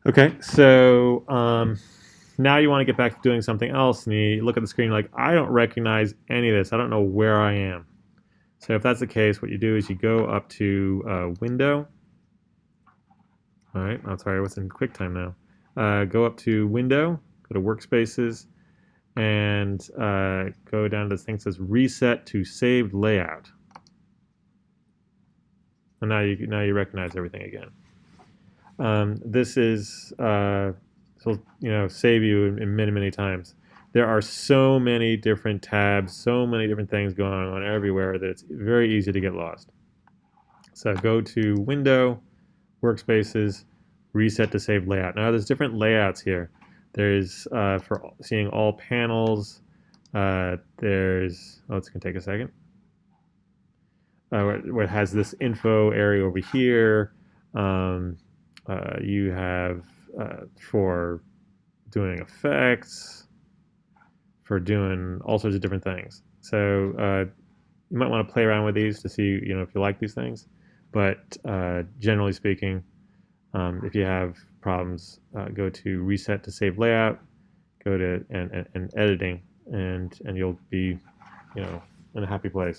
Okay, so now you want to get back to doing something else, and you look at the screen like, I don't recognize any of this. I don't know where I am. So if that's the case, what you do is you go up to Window. All right, I'm sorry, I was in QuickTime now. Go up to Window, go to Workspaces, and go down to this thing that says Reset to Saved Layout. And now you recognize everything again. This is will save you in many times. There are so many different tabs, so many different things going on everywhere that it's very easy to get lost. So go to Window, Workspaces, Reset to Save Layout. Now there's different layouts here. There's for seeing all panels. There's it's gonna take a second. Where it has this info area over here. You have for doing effects, for doing all sorts of different things. So you might want to play around with these to see if you like these things. But generally speaking, if you have problems, go to Reset to Save Layout, go to and Editing, and you'll be in a happy place.